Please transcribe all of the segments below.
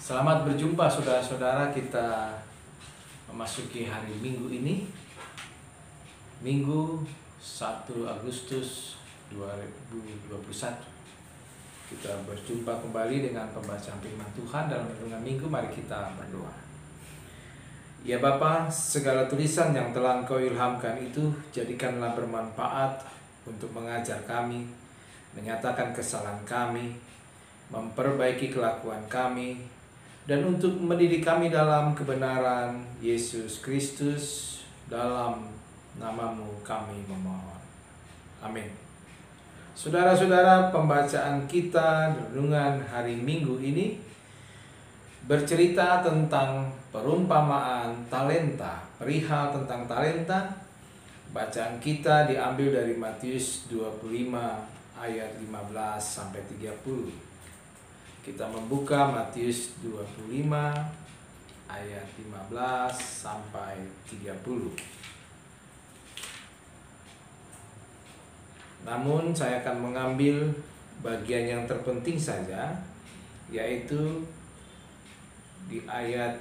Selamat berjumpa saudara-saudara, kita memasuki hari Minggu ini, Minggu 1 Agustus 2021. Kita berjumpa kembali dengan pembacaan firman Tuhan dalam renungan Minggu. Mari kita berdoa. Ya Bapa, segala tulisan yang telah Engkau ilhamkan itu jadikanlah bermanfaat untuk mengajar kami, menyatakan kesalahan kami, memperbaiki kelakuan kami, dan untuk mendidik kami dalam kebenaran Yesus Kristus. Dalam nama-Mu kami memohon. Amin. Saudara-saudara, pembacaan kita renungan hari Minggu ini bercerita tentang perumpamaan talenta, perihal tentang talenta. Bacaan kita diambil dari Matius 25 ayat 15 sampai 30. Kita membuka Matius 25 ayat 15 sampai 30. Namun saya akan mengambil bagian yang terpenting saja, yaitu di ayat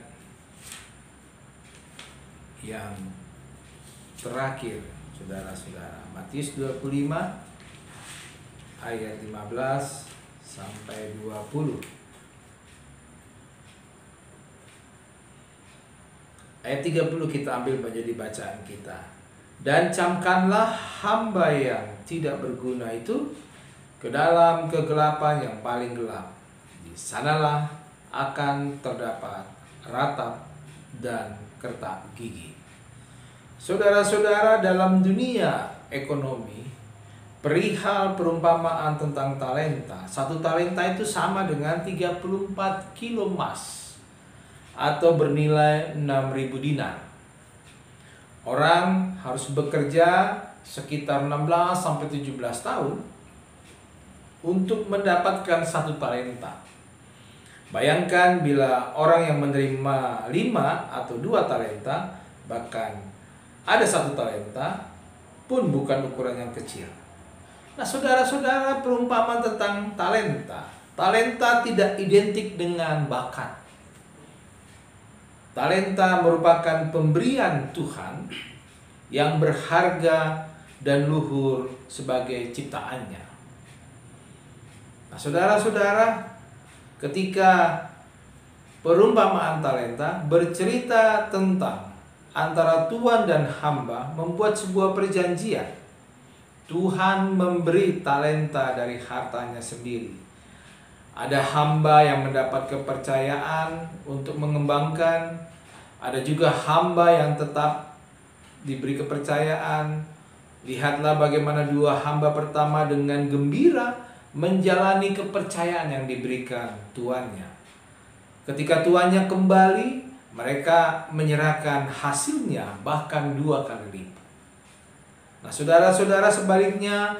yang terakhir, saudara-saudara. Matius 25 ayat 15 sampai 20. Ayat 30 kita ambil menjadi bacaan kita. Dan camkanlah hamba yang tidak berguna itu ke dalam kegelapan yang paling gelap. Di sanalah akan terdapat ratap dan kertak gigi. Saudara-saudara, dalam dunia ekonomi, perihal perumpamaan tentang talenta, satu talenta itu sama dengan 34 kilo emas atau bernilai 6.000 dinar. Orang harus bekerja sekitar 16-17 tahun untuk mendapatkan satu talenta. Bayangkan bila orang yang menerima 5 atau 2 talenta, bahkan ada 1 talenta pun bukan ukuran yang kecil. Nah, saudara-saudara, perumpamaan tentang talenta. Talenta tidak identik dengan bakat. Talenta merupakan pemberian Tuhan yang berharga dan luhur sebagai ciptaannya. Nah, saudara-saudara, ketika perumpamaan talenta bercerita tentang antara Tuhan dan hamba membuat sebuah perjanjian. Tuhan memberi talenta dari hartanya sendiri. Ada hamba yang mendapat kepercayaan untuk mengembangkan. Ada juga hamba yang tetap diberi kepercayaan. Lihatlah bagaimana 2 hamba pertama dengan gembira menjalani kepercayaan yang diberikan tuannya. Ketika tuannya kembali, mereka menyerahkan hasilnya bahkan 2 kali lipat. Nah, saudara-saudara, sebaliknya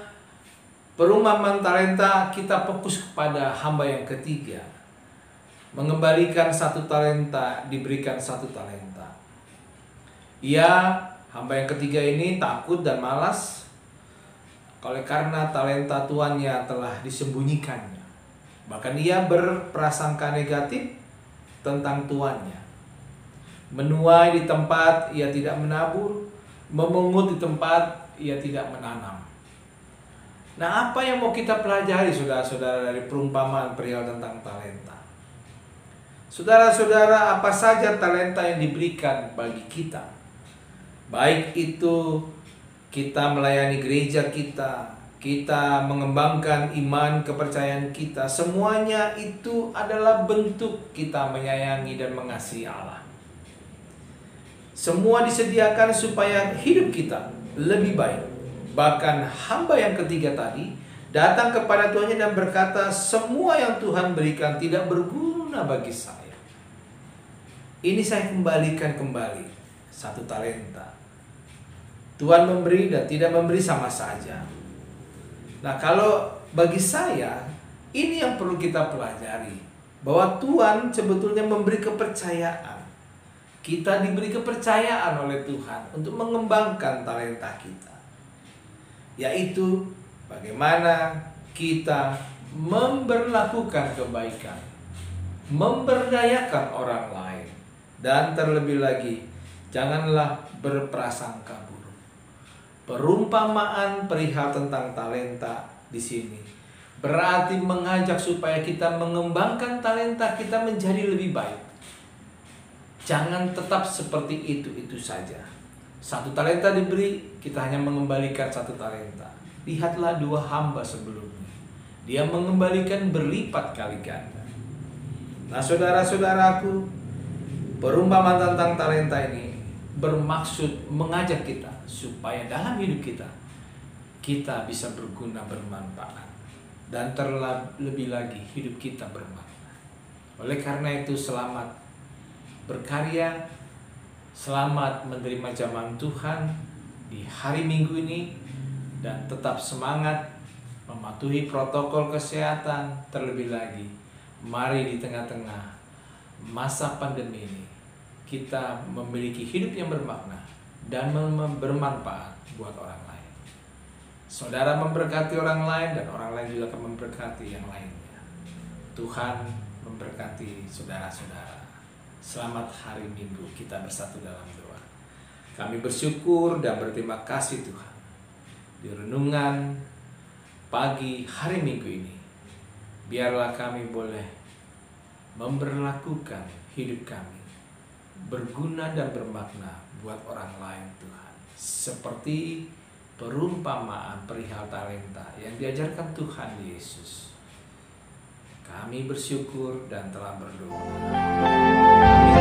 perumpamaan talenta kita fokus kepada hamba yang ketiga. Mengembalikan 1 talenta, diberikan 1 talenta. Hamba yang ketiga ini takut dan malas oleh karena talenta tuannya telah disembunyikannya. Bahkan ia berprasangka negatif tentang tuannya. Menuai di tempat ia tidak menabur, memungut di tempat ia tidak menanam. Nah, apa yang mau kita pelajari, saudara-saudara, dari perumpamaan perihal tentang talenta? Saudara-saudara, apa saja talenta yang diberikan bagi kita? Baik itu kita melayani gereja kita mengembangkan iman kepercayaan kita, semuanya itu adalah bentuk kita menyayangi dan mengasihi Allah. Semua disediakan supaya hidup kita lebih baik. Bahkan hamba yang ketiga tadi datang kepada tuannya dan berkata, semua yang Tuhan berikan tidak berguna bagi saya. Ini saya kembalikan kembali 1 talenta. Tuhan memberi dan tidak memberi sama saja. Nah, kalau bagi saya, ini yang perlu kita pelajari. Bahwa Tuhan sebetulnya memberi kepercayaan. Kita diberi kepercayaan oleh Tuhan untuk mengembangkan talenta kita. Yaitu bagaimana kita memberlakukan kebaikan memberdayakan orang lain, dan terlebih lagi janganlah berprasangka buruk. Perumpamaan perihal tentang talenta di sini berarti mengajak supaya kita mengembangkan talenta kita menjadi lebih baik. Jangan tetap seperti itu saja. 1 talenta diberi, kita hanya mengembalikan 1 talenta. Lihatlah 2 hamba sebelumnya, dia mengembalikan berlipat kali ganda. Nah, saudara-saudaraku, perumpamaan tentang talenta ini bermaksud mengajak kita supaya dalam hidup kita bisa berguna, bermanfaat, dan terlebih lagi hidup kita bermakna. Oleh karena itu, selamat berkarya, selamat menerima zaman Tuhan di hari Minggu ini, dan tetap semangat mematuhi protokol kesehatan. Terlebih lagi, mari di tengah-tengah masa pandemi ini kita memiliki hidup yang bermakna dan bermanfaat buat orang lain. Saudara memberkati orang lain, dan orang lain juga akan memberkati yang lainnya. Tuhan memberkati saudara-saudara. Selamat hari Minggu, kita bersatu dalam doa. Kami bersyukur dan berterima kasih Tuhan, di renungan pagi hari Minggu ini, biarlah kami boleh memberlakukan hidup kami berguna dan bermakna buat orang lain Tuhan. Seperti perumpamaan perihal talenta yang diajarkan Tuhan Yesus. Kami bersyukur dan telah berdoa. Amin.